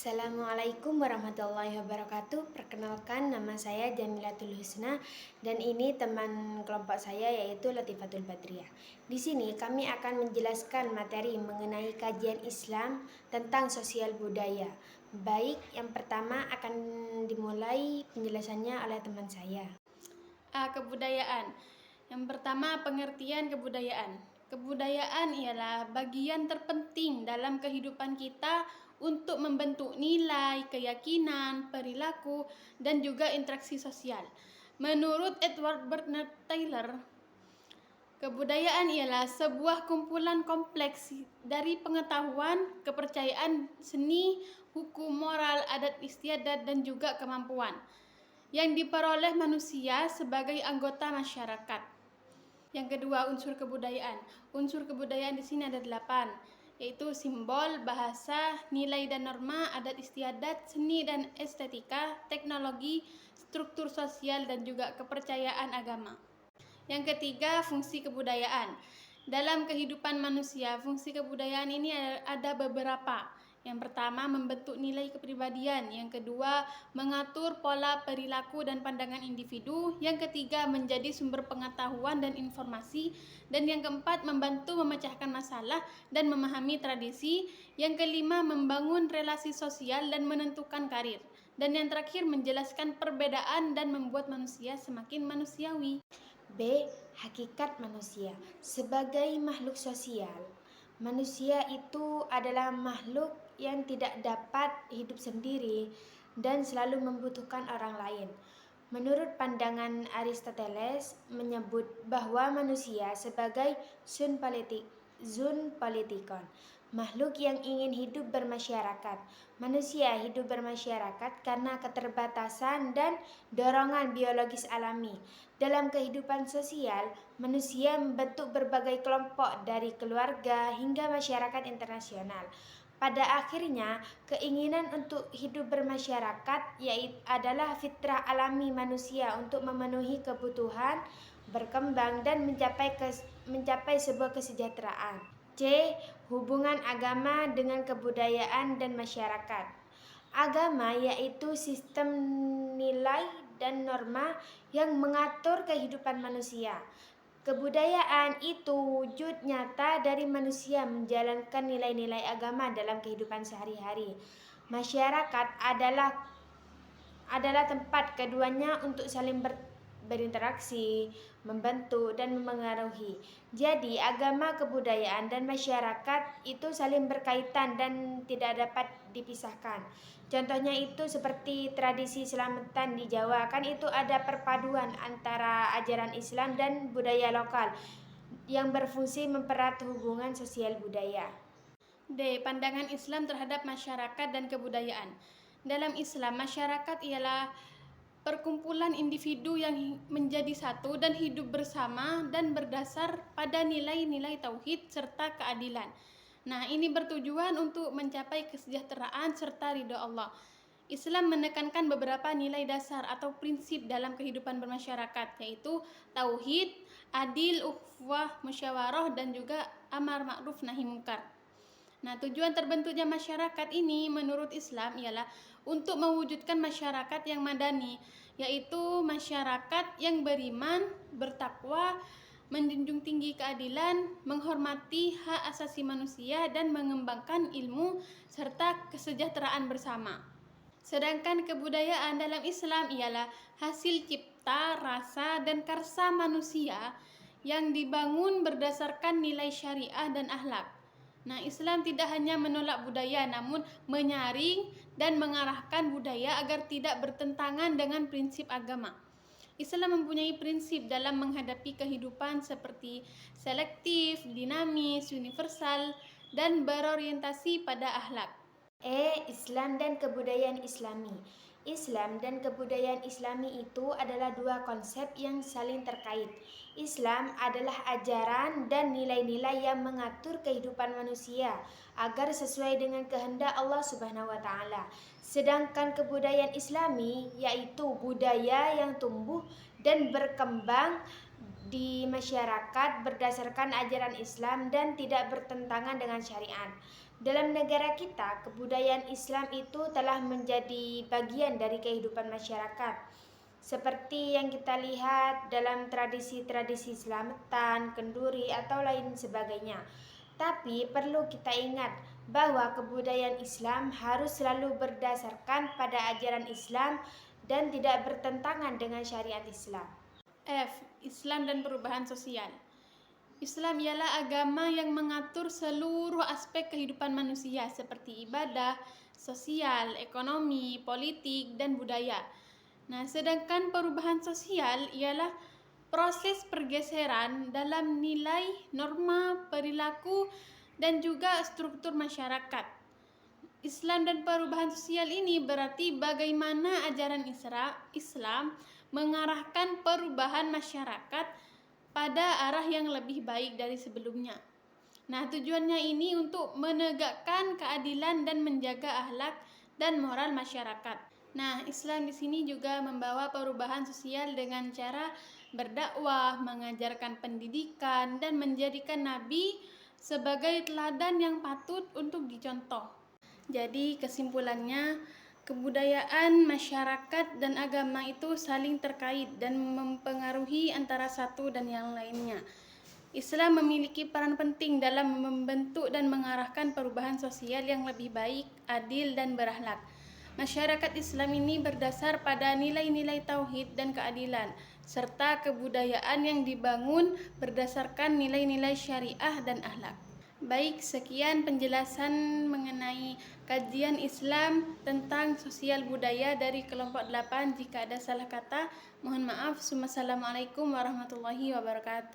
Assalamualaikum warahmatullahi wabarakatuh. Perkenalkan, nama saya Jamilatul Husna dan ini teman kelompok saya yaitu Latifatul Badriah. Di sini kami akan menjelaskan materi mengenai kajian Islam tentang sosial budaya. Baik, yang pertama akan dimulai penjelasannya oleh teman saya. Kebudayaan. Yang pertama, pengertian kebudayaan. Kebudayaan ialah bagian terpenting dalam kehidupan kita untuk membentuk nilai, keyakinan, perilaku, dan juga interaksi sosial. Menurut Edward Bernard Taylor, kebudayaan ialah sebuah kumpulan kompleks dari pengetahuan, kepercayaan, seni, hukum, moral, adat istiadat, dan juga kemampuan yang diperoleh manusia sebagai anggota masyarakat. Yang kedua, unsur kebudayaan. Unsur kebudayaan di sini ada 8, yaitu simbol, bahasa, nilai dan norma, adat istiadat, seni dan estetika, teknologi, struktur sosial, dan juga kepercayaan agama. Yang ketiga, fungsi kebudayaan. Dalam kehidupan manusia, fungsi kebudayaan ini ada beberapa. Yang pertama, membentuk nilai kepribadian. Yang kedua, mengatur pola perilaku dan pandangan individu. Yang ketiga, menjadi sumber pengetahuan dan informasi. Dan yang keempat, membantu memecahkan masalah dan memahami tradisi. Yang kelima, membangun relasi sosial dan menentukan karir. Dan yang terakhir, menjelaskan perbedaan dan membuat manusia semakin manusiawi. B. Hakikat manusia. Sebagai makhluk sosial, manusia itu adalah makhluk yang tidak dapat hidup sendiri dan selalu membutuhkan orang lain. Menurut pandangan Aristoteles menyebut bahwa manusia sebagai zoon politikon, makhluk yang ingin hidup bermasyarakat. Manusia hidup bermasyarakat karena keterbatasan dan dorongan biologis alami. Dalam kehidupan sosial, manusia membentuk berbagai kelompok dari keluarga hingga masyarakat internasional. Pada akhirnya, keinginan untuk hidup bermasyarakat adalah fitrah alami manusia untuk memenuhi kebutuhan, berkembang, dan mencapai sebuah kesejahteraan. C. Hubungan agama dengan kebudayaan dan masyarakat. Agama yaitu sistem nilai dan norma yang mengatur kehidupan manusia. Kebudayaan itu wujud nyata dari manusia menjalankan nilai-nilai agama dalam kehidupan sehari-hari. Masyarakat adalah tempat keduanya untuk saling berinteraksi, membantu, dan memengaruhi. Jadi, agama, kebudayaan, dan masyarakat itu saling berkaitan dan tidak dapat dipisahkan. Contohnya itu seperti tradisi selamatan di Jawa, kan itu ada perpaduan antara ajaran Islam dan budaya lokal yang berfungsi mempererat hubungan sosial budaya. D. Pandangan Islam terhadap masyarakat dan kebudayaan. Dalam Islam, masyarakat ialah perkumpulan individu yang menjadi satu dan hidup bersama dan berdasar pada nilai-nilai tauhid serta keadilan. Nah, ini bertujuan untuk mencapai kesejahteraan serta ridho Allah. Islam menekankan beberapa nilai dasar atau prinsip dalam kehidupan bermasyarakat, yaitu tauhid, adil, ukhuwah, musyawarah, dan juga amar ma'ruf nahi munkar. Nah, tujuan terbentuknya masyarakat ini menurut Islam ialah untuk mewujudkan masyarakat yang madani, yaitu masyarakat yang beriman, bertakwa, menjunjung tinggi keadilan, menghormati hak asasi manusia, dan mengembangkan ilmu serta kesejahteraan bersama. Sedangkan kebudayaan dalam Islam ialah hasil cipta, rasa, dan karsa manusia yang dibangun berdasarkan nilai syariah dan akhlak. Nah, Islam tidak hanya menolak budaya, namun menyaring dan mengarahkan budaya agar tidak bertentangan dengan prinsip agama. Islam mempunyai prinsip dalam menghadapi kehidupan seperti selektif, dinamis, universal, dan berorientasi pada akhlak. Islam dan kebudayaan Islami. Islam dan kebudayaan Islami itu adalah dua konsep yang saling terkait. Islam adalah ajaran dan nilai-nilai yang mengatur kehidupan manusia agar sesuai dengan kehendak Allah Subhanahu wa taala. Sedangkan kebudayaan Islami yaitu budaya yang tumbuh dan berkembang di masyarakat berdasarkan ajaran Islam dan tidak bertentangan dengan syariat. Dalam negara kita, kebudayaan Islam itu telah menjadi bagian dari kehidupan masyarakat. Seperti yang kita lihat dalam tradisi-tradisi selamatan, kenduri, atau lain sebagainya. Tapi perlu kita ingat bahwa kebudayaan Islam harus selalu berdasarkan pada ajaran Islam dan tidak bertentangan dengan syariat Islam. F. Islam dan perubahan sosial. Islam ialah agama yang mengatur seluruh aspek kehidupan manusia seperti ibadah, sosial, ekonomi, politik, dan budaya. Nah, sedangkan perubahan sosial ialah proses pergeseran dalam nilai, norma, perilaku, dan juga struktur masyarakat. Islam dan perubahan sosial ini berarti bagaimana ajaran Islam mengarahkan perubahan masyarakat pada arah yang lebih baik dari sebelumnya. Nah, tujuannya ini untuk menegakkan keadilan dan menjaga akhlak dan moral masyarakat. Nah, Islam di sini juga membawa perubahan sosial dengan cara berdakwah, mengajarkan pendidikan, dan menjadikan Nabi sebagai teladan yang patut untuk dicontoh. Jadi, kesimpulannya, kebudayaan, masyarakat, dan agama itu saling terkait dan mempengaruhi antara satu dan yang lainnya. Islam memiliki peran penting dalam membentuk dan mengarahkan perubahan sosial yang lebih baik, adil, dan berakhlak. Masyarakat Islam ini berdasar pada nilai-nilai tauhid dan keadilan, serta kebudayaan yang dibangun berdasarkan nilai-nilai syariah dan akhlak. Baik, sekian penjelasan mengenai kajian Islam tentang sosial budaya dari kelompok 8. Jika ada salah kata, mohon maaf. Wassalamualaikum warahmatullahi wabarakatuh.